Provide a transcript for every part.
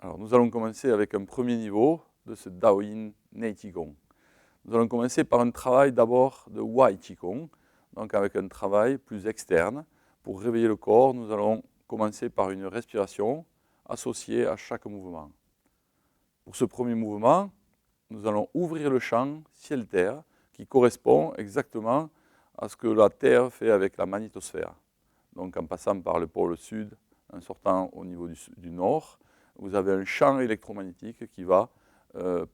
Alors, nous allons commencer avec un premier niveau de ce Daoyin Nei Qigong. Nous allons commencer par un travail d'abord de Wai Qigong, donc avec un travail plus externe. Pour réveiller le corps, nous allons commencer par une respiration associée à chaque mouvement. Pour ce premier mouvement, nous allons ouvrir le champ ciel-terre qui correspond exactement à ce que la Terre fait avec la magnétosphère. Donc en passant par le pôle sud, en sortant au niveau du nord, vous avez un champ électromagnétique qui va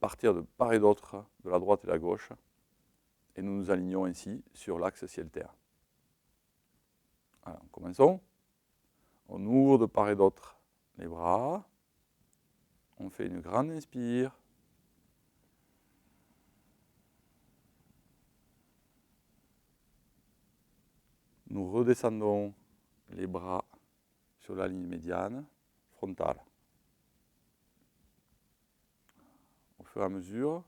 partir de part et d'autre, de la droite et de la gauche, et nous nous alignons ainsi sur l'axe ciel-terre. Alors, commençons. On ouvre de part et d'autre les bras. On fait une grande inspire. Nous redescendons les bras sur la ligne médiane, frontale. Au fur et à mesure,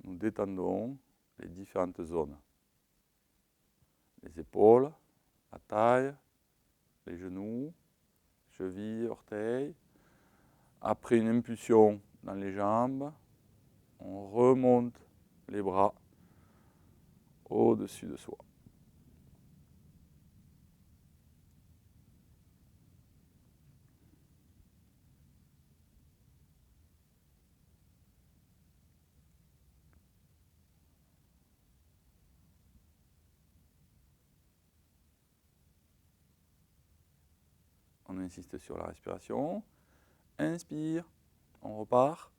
nous détendons les différentes zones. Les épaules, la taille, les genoux, chevilles, orteils. Après une impulsion dans les jambes, on remonte les bras au-dessus de soi. On insiste sur la respiration. Inspire, on repart.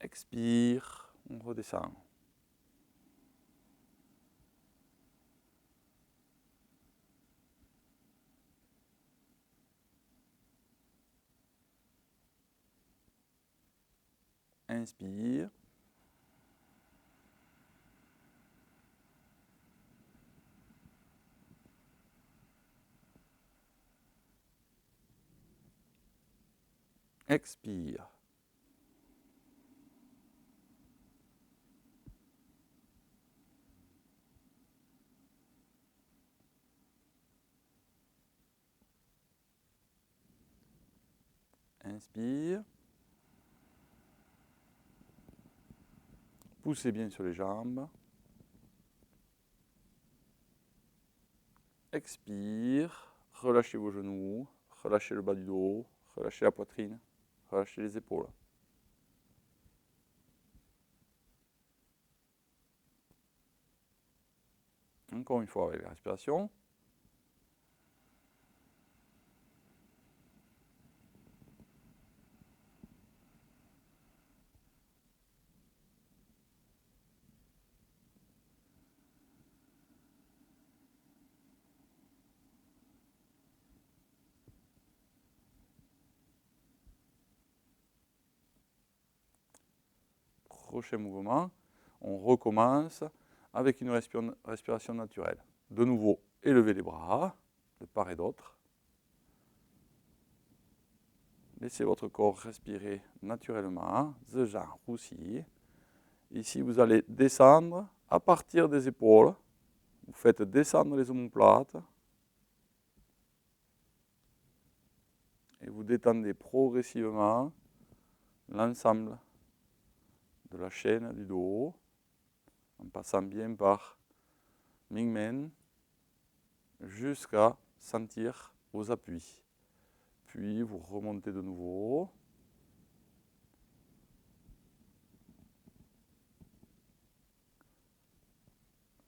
Expire, on redescend. Inspire. Expire. Inspire. Poussez bien sur les jambes. Expire. Relâchez vos genoux. Relâchez le bas du dos. Relâchez la poitrine. Relâchez les épaules. Encore une fois avec la respiration. Prochain mouvement, on recommence avec une respiration naturelle. De nouveau, élevez les bras de part et d'autre. Laissez votre corps respirer naturellement, Zhejiang Rouxi. Ici, vous allez descendre à partir des épaules. Vous faites descendre les omoplates. Et vous détendez progressivement l'ensemble de la chaîne du dos, en passant bien par Mingmen, jusqu'à sentir vos appuis. Puis vous remontez de nouveau.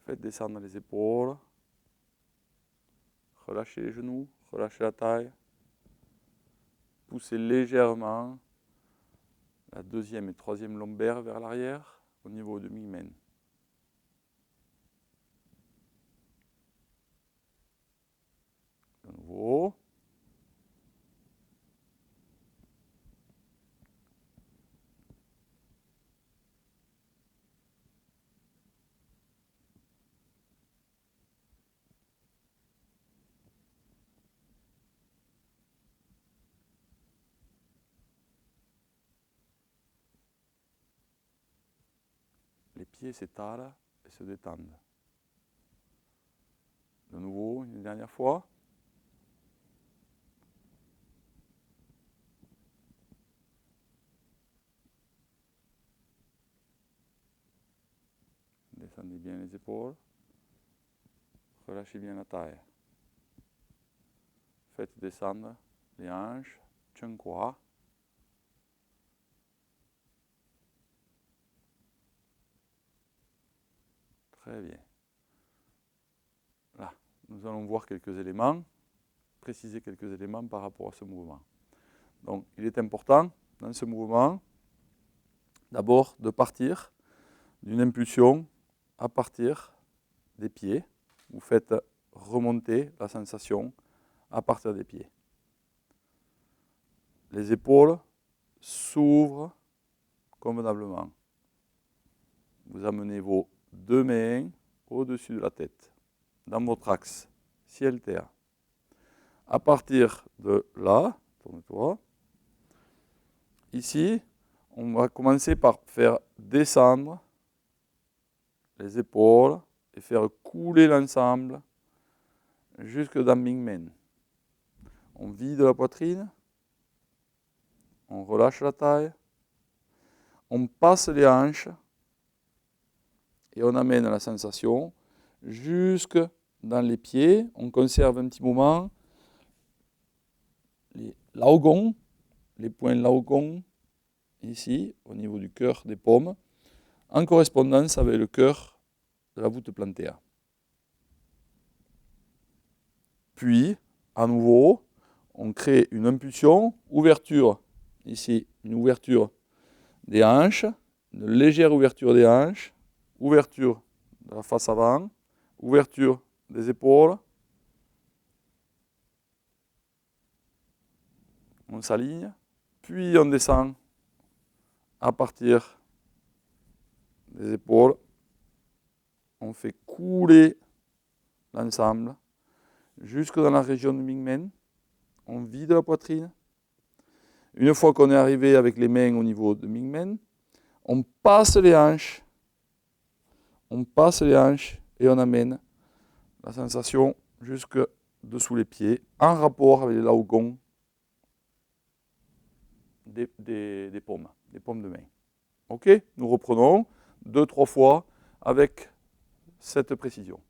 Faites descendre les épaules. Relâchez les genoux, relâchez la taille. Poussez légèrement la deuxième et troisième lombaire vers l'arrière au niveau de Mingmen. De nouveau. Les pieds s'étalent et se détendent. De nouveau, une dernière fois. Descendez bien les épaules. Relâchez bien la taille. Faites descendre les hanches. Chenkwa. Très bien. Là, nous allons voir quelques éléments, préciser quelques éléments par rapport à ce mouvement. Donc, il est important, dans ce mouvement, d'abord de partir d'une impulsion à partir des pieds. Vous faites remonter la sensation à partir des pieds. Les épaules s'ouvrent convenablement. Vous amenez vos deux mains au-dessus de la tête, dans votre axe ciel-terre. À partir de là, tourne-toi. Ici, on va commencer par faire descendre les épaules et faire couler l'ensemble jusque dans Mingmen. On vide la poitrine, on relâche la taille, on passe les hanches et on amène la sensation jusque dans les pieds. On conserve un petit moment les laogong, les points laogong, ici, au niveau du cœur des paumes, en correspondance avec le cœur de la voûte plantaire. Puis, à nouveau, on crée une impulsion, ouverture, ici, une ouverture des hanches, une légère ouverture des hanches, ouverture de la face avant, ouverture des épaules. On s'aligne, puis on descend à partir des épaules. On fait couler l'ensemble jusque dans la région de Mingmen. On vide la poitrine. Une fois qu'on est arrivé avec les mains au niveau de Mingmen, on passe les hanches. On passe les hanches et on amène la sensation jusque dessous les pieds, en rapport avec les laogong des paumes de main. Ok, nous reprenons 2-3 fois avec cette précision.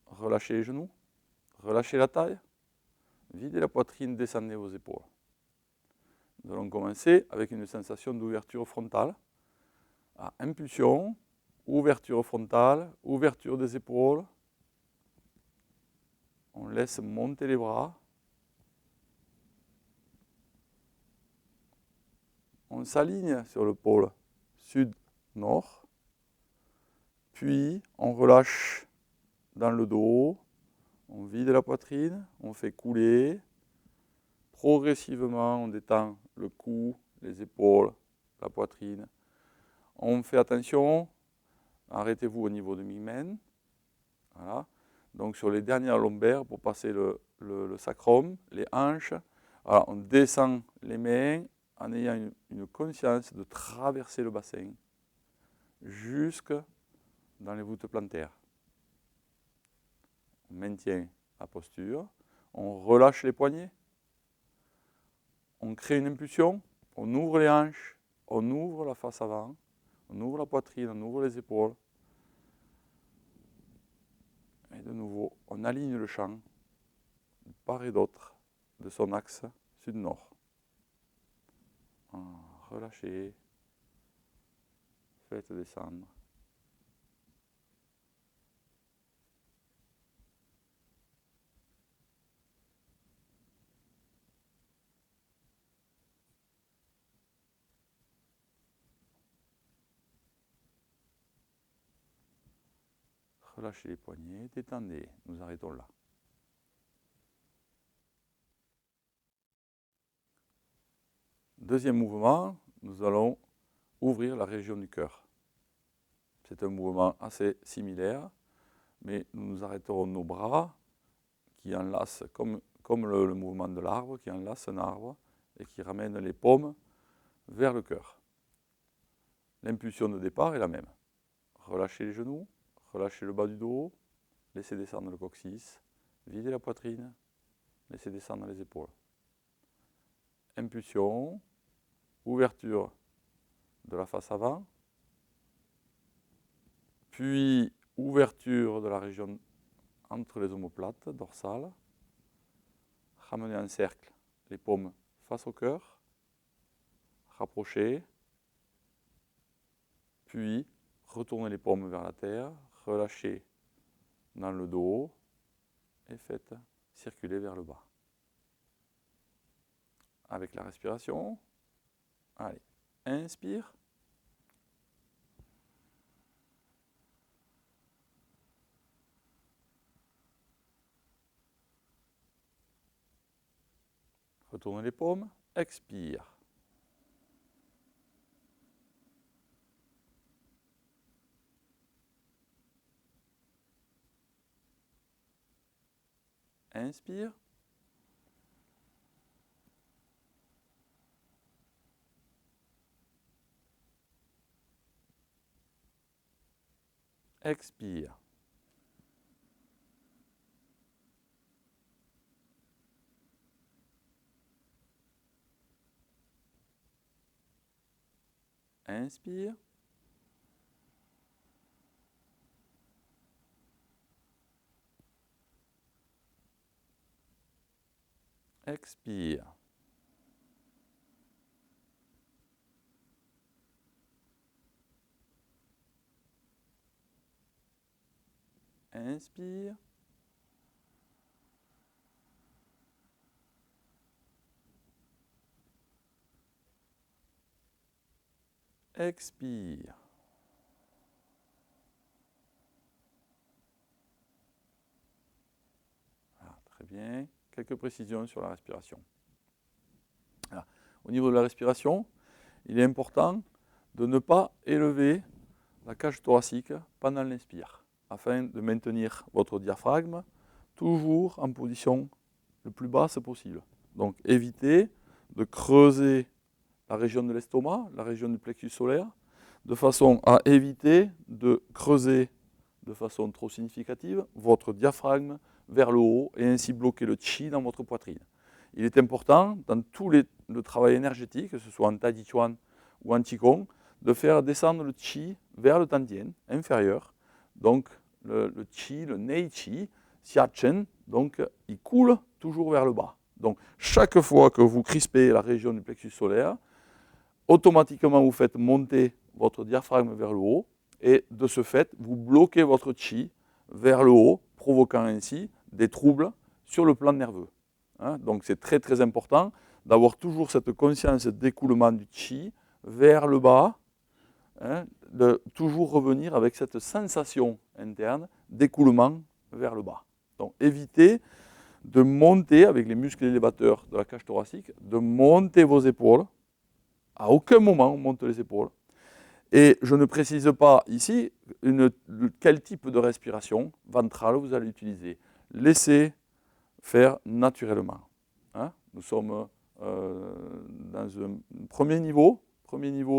Relâchez les genoux, relâchez la taille, videz la poitrine, descendez vos épaules. Nous allons commencer avec une sensation d'ouverture frontale. À impulsion, ouverture frontale, ouverture des épaules. On laisse monter les bras. On s'aligne sur le pôle sud-nord. Puis on relâche dans le dos. On vide la poitrine. On fait couler. Progressivement, on détend le cou, les épaules, la poitrine. On fait attention. Arrêtez-vous au niveau de Mingmen. Voilà. Donc sur les dernières lombaires pour passer le sacrum, les hanches. Alors, on descend les mains en ayant une conscience de traverser le bassin jusque dans les voûtes plantaires. On maintient la posture, on relâche les poignets, on crée une impulsion, on ouvre les hanches, on ouvre la face avant, on ouvre la poitrine, on ouvre les épaules. Et de nouveau, on aligne le champ de part et d'autre de son axe sud-nord. Relâchez, faites descendre. Relâchez les poignets, détendez, nous arrêtons là. Deuxième mouvement, nous allons ouvrir la région du cœur. C'est un mouvement assez similaire, mais nous nous arrêterons nos bras qui enlacent, comme le mouvement de l'arbre, qui enlace un arbre et qui ramène les paumes vers le cœur. L'impulsion de départ est la même. Relâchez les genoux, relâchez le bas du dos, laissez descendre le coccyx, videz la poitrine, laissez descendre les épaules. Impulsion, ouverture de la face avant, puis ouverture de la région entre les omoplates dorsales. Ramenez en cercle les paumes face au cœur, rapprochez, puis retournez les paumes vers la terre, relâchez dans le dos et faites circuler vers le bas. Avec la respiration, allez, inspire. Retournez les paumes, expire. Inspire. Expire. Inspire. Expire. Inspire. Expire. Voilà, très bien. Quelques précisions sur la respiration. Voilà. Au niveau de la respiration, il est important de ne pas élever la cage thoracique pendant l'inspire, afin de maintenir votre diaphragme toujours en position le plus basse possible. Donc évitez de creuser la région de l'estomac, la région du plexus solaire, de façon à éviter de creuser de façon trop significative votre diaphragme vers le haut et ainsi bloquer le chi dans votre poitrine. Il est important, dans tout le travail énergétique, que ce soit en Tai Chi Chuan ou en Qigong, de faire descendre le chi vers le tantien inférieur. Donc le chi, le nei chi, xia chen, donc il coule toujours vers le bas. Donc chaque fois que vous crispez la région du plexus solaire, automatiquement vous faites monter votre diaphragme vers le haut et de ce fait, vous bloquez votre chi vers le haut, provoquant ainsi des troubles sur le plan nerveux. Donc c'est très très important d'avoir toujours cette conscience d'écoulement du chi vers le bas, de toujours revenir avec cette sensation interne d'écoulement vers le bas. Donc évitez de monter avec les muscles élévateurs de la cage thoracique, de monter vos épaules. À aucun moment on monte les épaules. Et je ne précise pas ici quel type de respiration ventrale vous allez utiliser. Laissez faire naturellement. Nous sommes dans un premier niveau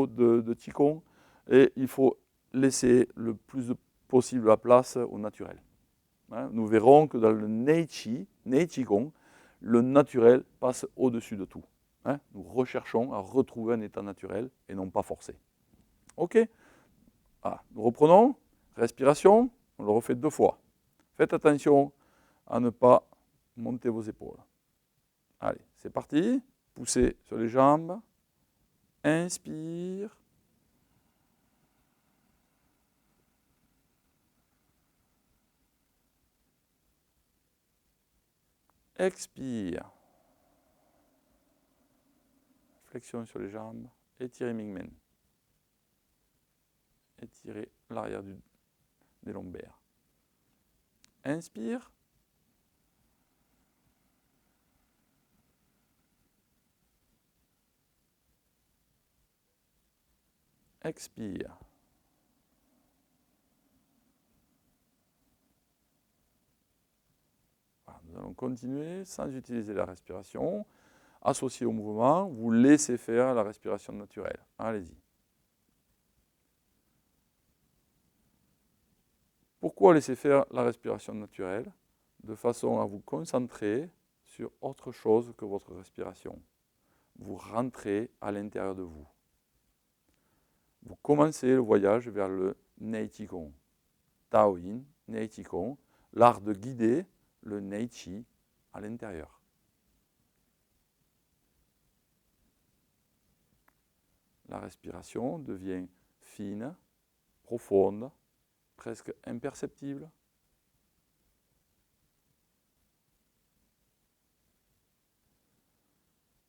de Qigong, et il faut laisser le plus possible la place au naturel. Nous verrons que dans le Nei Qigong, le naturel passe au-dessus de tout. Nous recherchons à retrouver un état naturel et non pas forcé. Ok. Nous reprenons. Respiration, on le refait 2 fois. Faites attention à ne pas monter vos épaules. Allez, c'est parti. Poussez sur les jambes. Inspire. Expire. Flexion sur les jambes. Étirez Mingmen. Étirez l'arrière des lombaires. Inspire. Expire. Voilà, nous allons continuer sans utiliser la respiration. Associé au mouvement, vous laissez faire la respiration naturelle. Allez-y. Pourquoi laisser faire la respiration naturelle? De façon à vous concentrer sur autre chose que votre respiration. Vous rentrez à l'intérieur de vous. Vous commencez le voyage vers le Nei Qigong. Taoyin, Nei Qigong, l'art de guider le Nei Qi à l'intérieur. La respiration devient fine, profonde, presque imperceptible.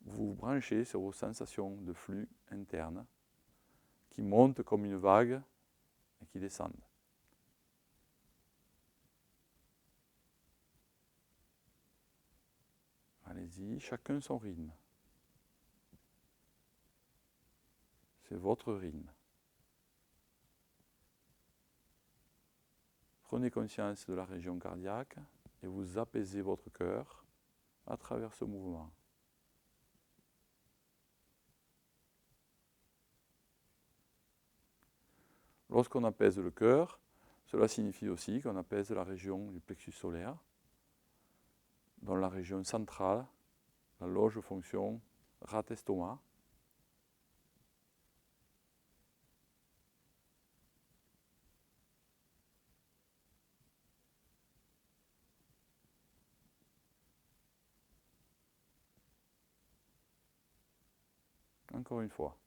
Vous vous branchez sur vos sensations de flux interne qui montent comme une vague et qui descendent. Allez-y, chacun son rythme. C'est votre rythme. Prenez conscience de la région cardiaque et vous apaisez votre cœur à travers ce mouvement. Lorsqu'on apaise le cœur, cela signifie aussi qu'on apaise la région du plexus solaire, dans la région centrale, la loge fonction rat-estomac. Encore une fois.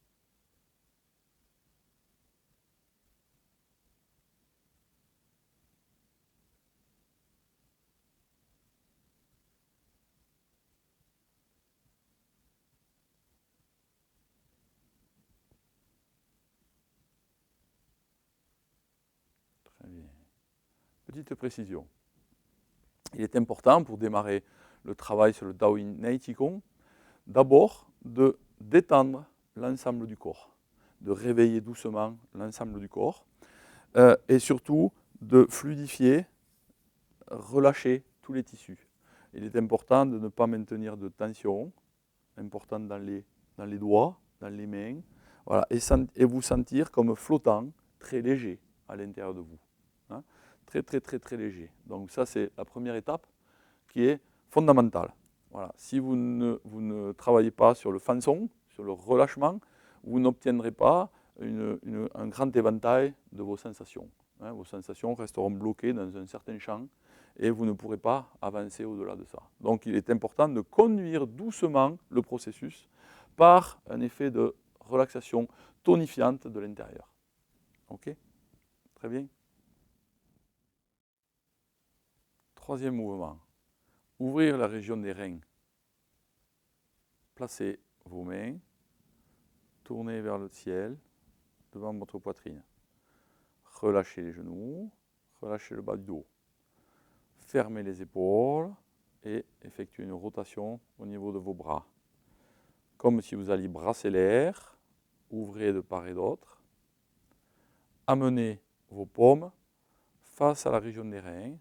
Très bien. Petite précision. Il est important pour démarrer le travail sur le Daoyin Nei Qigong, d'abord de détendre l'ensemble du corps, de réveiller doucement l'ensemble du corps et surtout de fluidifier, relâcher tous les tissus. Il est important de ne pas maintenir de tension, important dans les doigts, dans les mains, voilà, et vous sentir comme flottant, très léger à l'intérieur de vous. Hein, très, très, très, très léger. Donc ça, c'est la première étape qui est fondamentale. Voilà. Si vous ne travaillez pas sur le fanson, sur le relâchement, vous n'obtiendrez pas un grand éventail de vos sensations. Hein, vos sensations resteront bloquées dans un certain champ et vous ne pourrez pas avancer au-delà de ça. Donc il est important de conduire doucement le processus par un effet de relaxation tonifiante de l'intérieur. Ok? Très bien. Troisième mouvement. Ouvrir la région des reins. Placez vos mains, tournez vers le ciel, devant votre poitrine. Relâchez les genoux, relâchez le bas du dos. Fermez les épaules et effectuez une rotation au niveau de vos bras. Comme si vous alliez brasser l'air, ouvrez de part et d'autre. Amenez vos paumes face à la région des reins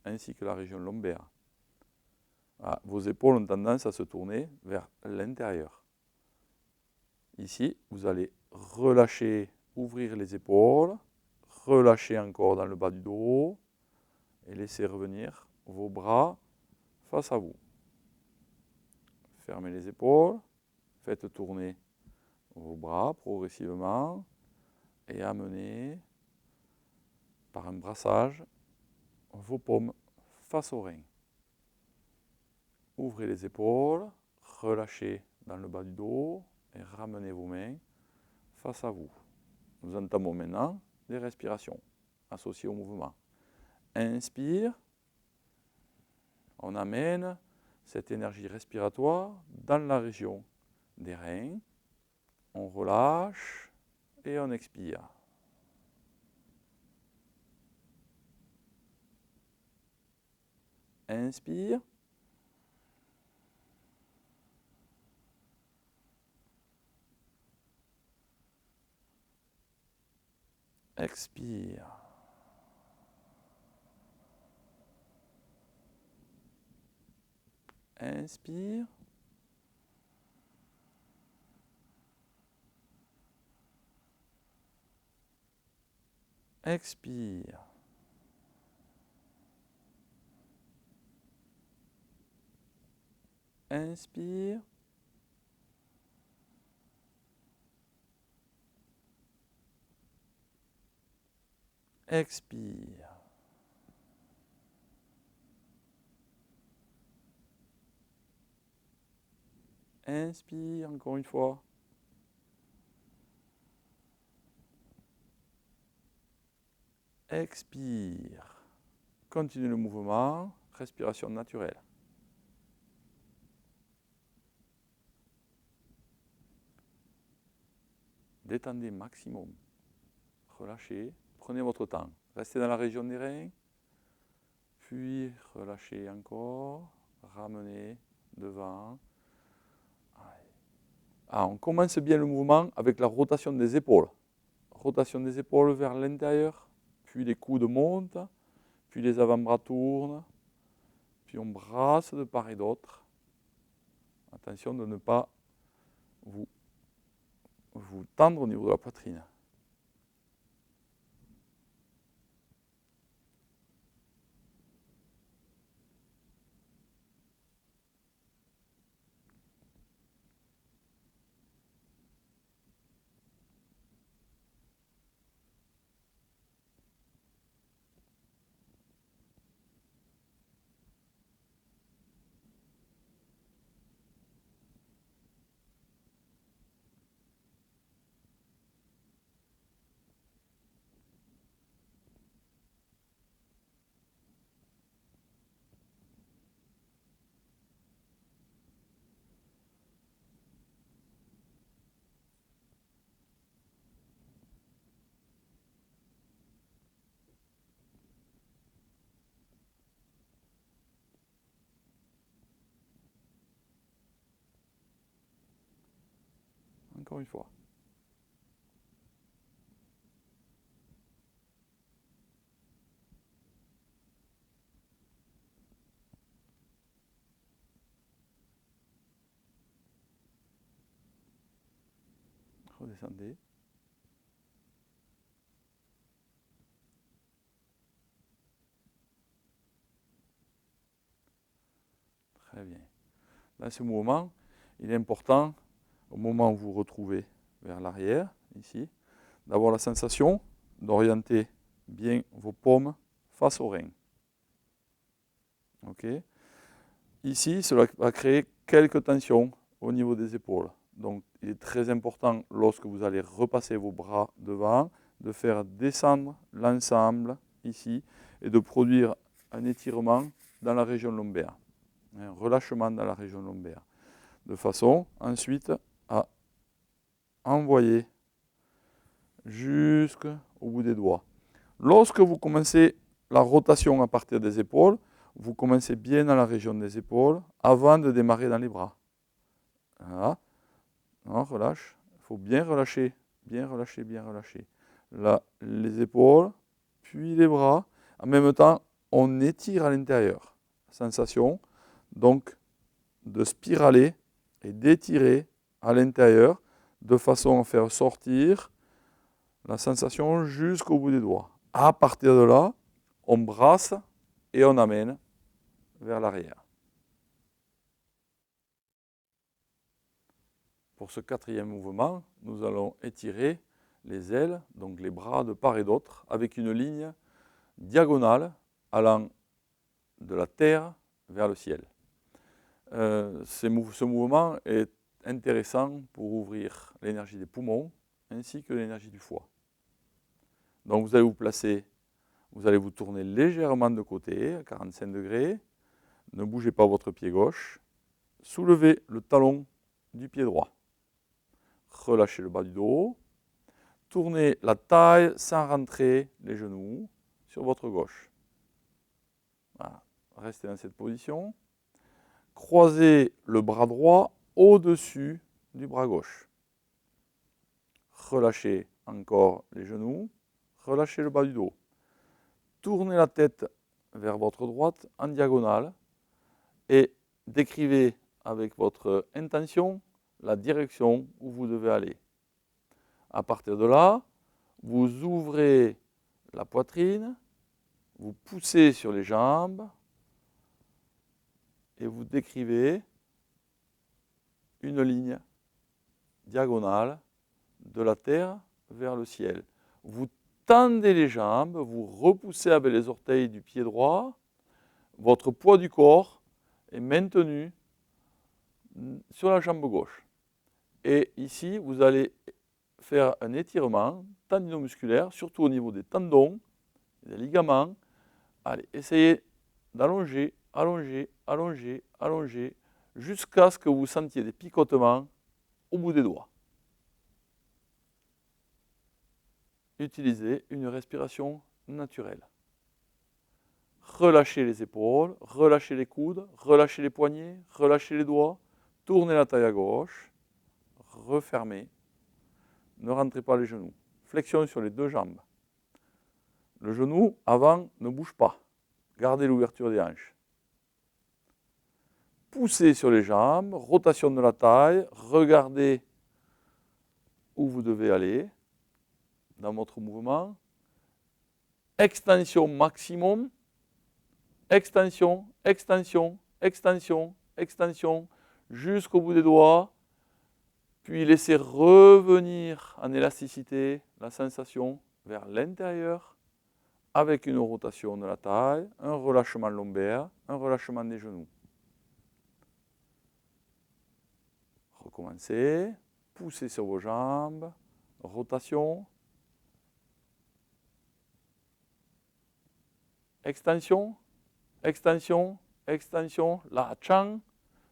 ainsi que la région lombaire. Voilà, vos épaules ont tendance à se tourner vers l'intérieur. Ici, vous allez relâcher, ouvrir les épaules, relâcher encore dans le bas du dos et laisser revenir vos bras face à vous. Fermez les épaules, faites tourner vos bras progressivement et amenez par un brassage vos paumes face aux reins. Ouvrez les épaules, relâchez dans le bas du dos et ramenez vos mains face à vous. Nous entamons maintenant les respirations associées au mouvement. Inspire, on amène cette énergie respiratoire dans la région des reins. On relâche et on expire. Inspire. Expire. Inspire. Expire. Inspire. Expire. Inspire encore une fois. Expire. Continue le mouvement. Respiration naturelle. Détendez maximum. Relâchez. Prenez votre temps. Restez dans la région des reins. Puis relâchez encore. Ramenez devant. On commence bien le mouvement avec la rotation des épaules. Rotation des épaules vers l'intérieur. Puis les coudes montent. Puis les avant-bras tournent. Puis on brasse de part et d'autre. Attention de ne pas vous tendre au niveau de la poitrine. Encore une fois. Redescendez. Très bien. Dans ce mouvement, il est important, au moment où vous vous retrouvez vers l'arrière, ici, d'avoir la sensation d'orienter bien vos paumes face aux reins. Okay. Ici, cela va créer quelques tensions au niveau des épaules. Donc, il est très important, lorsque vous allez repasser vos bras devant, de faire descendre l'ensemble ici et de produire un étirement dans la région lombaire, un relâchement dans la région lombaire, de façon ensuite à envoyer jusqu'au bout des doigts. Lorsque vous commencez la rotation à partir des épaules, vous commencez bien dans la région des épaules avant de démarrer dans les bras. Voilà. Non, relâche. Il faut bien relâcher, bien relâcher, bien relâcher. Là, les épaules, puis les bras. En même temps, on étire à l'intérieur. Sensation, donc, de spiraler et d'étirer à l'intérieur de façon à faire sortir la sensation jusqu'au bout des doigts. À partir de là, on brasse et on amène vers l'arrière. Pour ce quatrième mouvement, nous allons étirer les ailes, donc les bras de part et d'autre, avec une ligne diagonale allant de la terre vers le ciel. Ce mouvement est intéressant pour ouvrir l'énergie des poumons ainsi que l'énergie du foie. Donc vous allez vous placer, vous allez vous tourner légèrement de côté à 45 degrés. Ne bougez pas votre pied gauche. Soulevez le talon du pied droit. Relâchez le bas du dos. Tournez la taille sans rentrer les genoux sur votre gauche. Voilà. Restez dans cette position. Croisez le bras droit au-dessus du bras gauche. Relâchez encore les genoux. Relâchez le bas du dos. Tournez la tête vers votre droite en diagonale et décrivez avec votre intention la direction où vous devez aller. À partir de là, vous ouvrez la poitrine, vous poussez sur les jambes et vous décrivez une ligne diagonale de la terre vers le ciel. Vous tendez les jambes, vous repoussez avec les orteils du pied droit, votre poids du corps est maintenu sur la jambe gauche. Et ici, vous allez faire un étirement tendinomusculaire, surtout au niveau des tendons, des ligaments. Allez, essayez d'allonger, allonger, allonger, allonger, jusqu'à ce que vous sentiez des picotements au bout des doigts. Utilisez une respiration naturelle. Relâchez les épaules, relâchez les coudes, relâchez les poignets, relâchez les doigts, tournez la taille à gauche, refermez, ne rentrez pas les genoux. Flexion sur les deux jambes. Le genou avant ne bouge pas, gardez l'ouverture des hanches. Poussez sur les jambes, rotation de la taille, regardez où vous devez aller dans votre mouvement. Extension maximum, extension, extension, extension, extension, jusqu'au bout des doigts, puis laissez revenir en élasticité la sensation vers l'intérieur avec une rotation de la taille, un relâchement lombaire, un relâchement des genoux. Recommencez, poussez sur vos jambes, rotation, extension, extension, extension, la chang,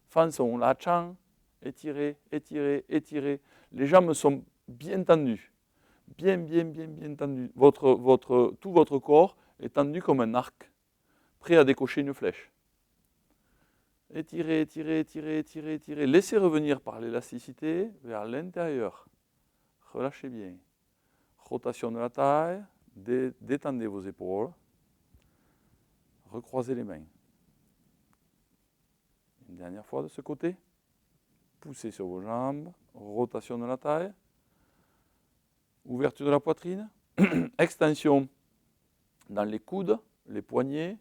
fanson, la chang, étirez, étirez, étirez. Les jambes sont bien tendues, bien tendues. Tout votre corps est tendu comme un arc, prêt à décocher une flèche. Étirez, étirez, étirez, étirez, étirez. Laissez revenir par l'élasticité vers l'intérieur. Relâchez bien. Rotation de la taille, détendez vos épaules. Recroisez les mains. Une dernière fois de ce côté. Poussez sur vos jambes. Rotation de la taille. Ouverture de la poitrine. Extension dans les coudes, les poignets,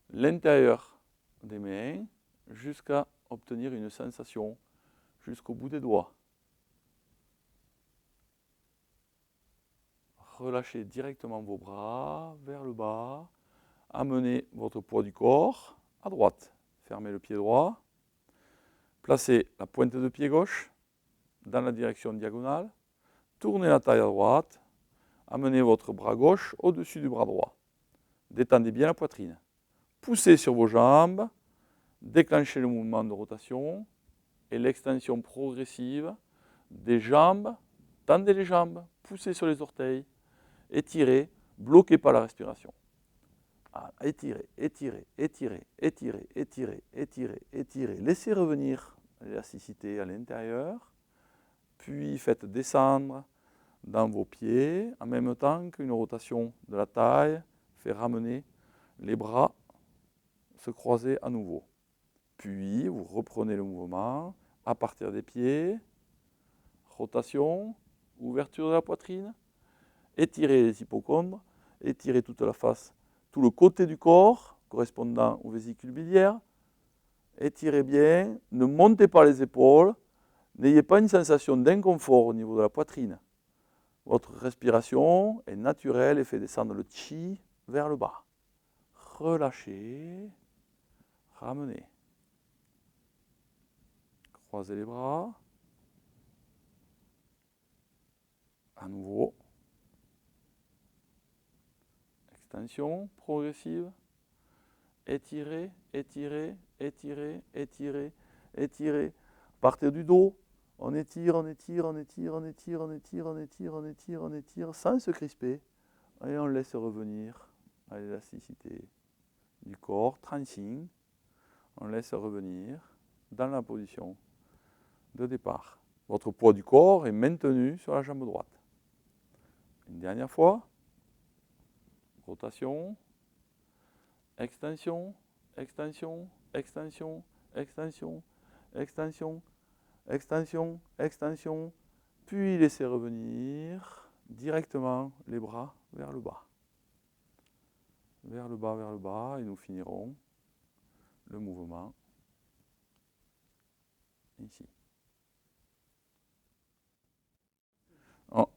l'intérieur des mains, jusqu'à obtenir une sensation jusqu'au bout des doigts. Relâchez directement vos bras vers le bas. Amenez votre poids du corps à droite. Fermez le pied droit. Placez la pointe de pied gauche dans la direction diagonale. Tournez la taille à droite. Amenez votre bras gauche au-dessus du bras droit. Détendez bien la poitrine. Poussez sur vos jambes. Déclenchez le mouvement de rotation et l'extension progressive des jambes. Tendez les jambes, poussez sur les orteils, étirez, bloquez pas la respiration. Étirez, étirez, étirez, étirez, étirez, étirez, étirez. Laissez revenir l'élasticité à l'intérieur, puis faites descendre dans vos pieds en même temps qu'une rotation de la taille fait ramener les bras se croiser à nouveau. Puis, vous reprenez le mouvement à partir des pieds, rotation, ouverture de la poitrine, étirez les hypochondres, étirez toute la face, tout le côté du corps correspondant aux vésicules biliaires, étirez bien, ne montez pas les épaules, n'ayez pas une sensation d'inconfort au niveau de la poitrine. Votre respiration est naturelle et fait descendre le chi vers le bas. Relâchez, ramenez. Croisez les bras. À nouveau. Extension progressive. Étirez, étirez, étirez, étirez, étirez. Partez du dos. On étire, on étire, on étire, on étire, on étire, on étire, on étire, on étire, sans se crisper. Et on laisse revenir à l'élasticité du corps, transition. On laisse revenir dans la position de départ. Votre poids du corps est maintenu sur la jambe droite. Une dernière fois. Rotation. Extension, extension, extension, extension, extension, extension, extension. Puis laissez revenir directement les bras vers le bas. Vers le bas, et nous finirons le mouvement ici.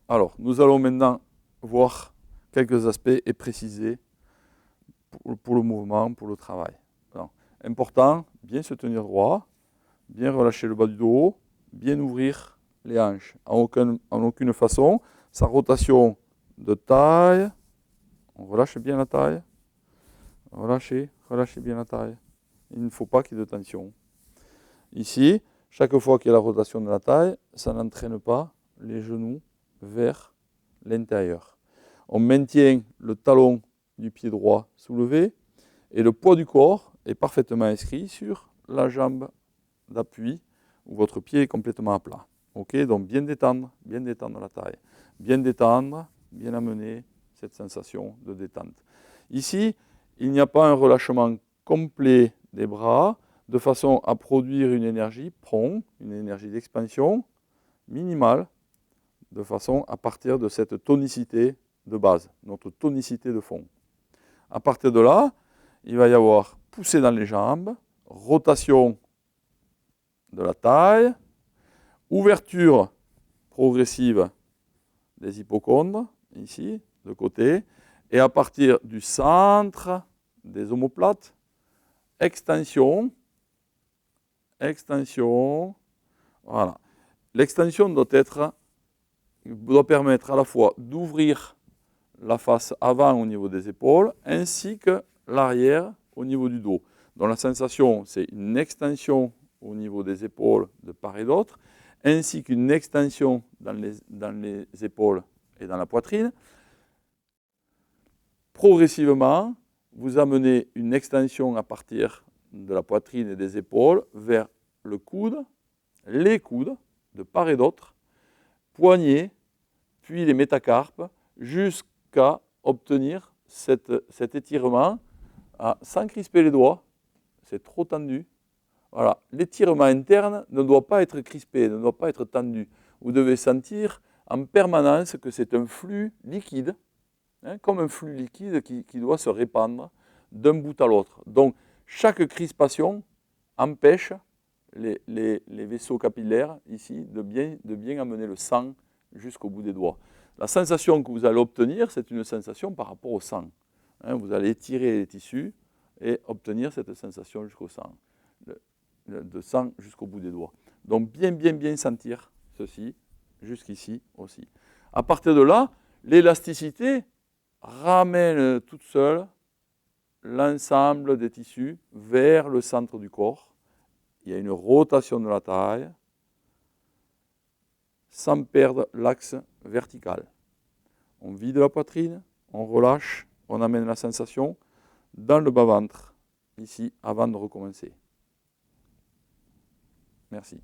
Alors, nous allons maintenant voir quelques aspects et préciser pour le mouvement, pour le travail. Alors, important, bien se tenir droit, bien relâcher le bas du dos, bien ouvrir les hanches. En aucune façon, sa rotation de taille, on relâche bien la taille, relâchez bien la taille. Il ne faut pas qu'il y ait de tension. Ici, chaque fois qu'il y a la rotation de la taille, ça n'entraîne pas les genoux vers l'intérieur. On maintient le talon du pied droit soulevé et le poids du corps est parfaitement inscrit sur la jambe d'appui où votre pied est complètement à plat. Ok, donc bien détendre la taille. Bien détendre, bien amener cette sensation de détente. Ici, il n'y a pas un relâchement complet des bras de façon à produire une énergie prong, une énergie d'expansion minimale, de façon à partir de cette tonicité de base, notre tonicité de fond. À partir de là, il va y avoir poussée dans les jambes, rotation de la taille, ouverture progressive des hypochondres, ici, de côté, et à partir du centre des omoplates, extension, voilà. L'extension doit permettre à la fois d'ouvrir la face avant au niveau des épaules, ainsi que l'arrière au niveau du dos. Donc la sensation, c'est une extension au niveau des épaules de part et d'autre, ainsi qu'une extension dans les épaules et dans la poitrine. Progressivement, vous amenez une extension à partir de la poitrine et des épaules vers le coude, les coudes, de part et d'autre, poignets, puis les métacarpes, jusqu'à obtenir cet étirement sans crisper les doigts. C'est trop tendu. Voilà. L'étirement interne ne doit pas être crispé, ne doit pas être tendu. Vous devez sentir en permanence que c'est un flux liquide, comme un flux liquide qui doit se répandre d'un bout à l'autre. Donc, chaque crispation empêche les vaisseaux capillaires ici de bien amener le sang jusqu'au bout des doigts. La sensation que vous allez obtenir, c'est une sensation par rapport au sang. Vous allez étirer les tissus et obtenir cette sensation jusqu'au sang, de sang jusqu'au bout des doigts. Donc bien sentir ceci, jusqu'ici aussi. À partir de là, l'élasticité ramène toute seule l'ensemble des tissus vers le centre du corps. Il y a une rotation de la taille sans perdre l'axe vertical. On vide la poitrine, on relâche, on amène la sensation dans le bas-ventre, ici, avant de recommencer. Merci.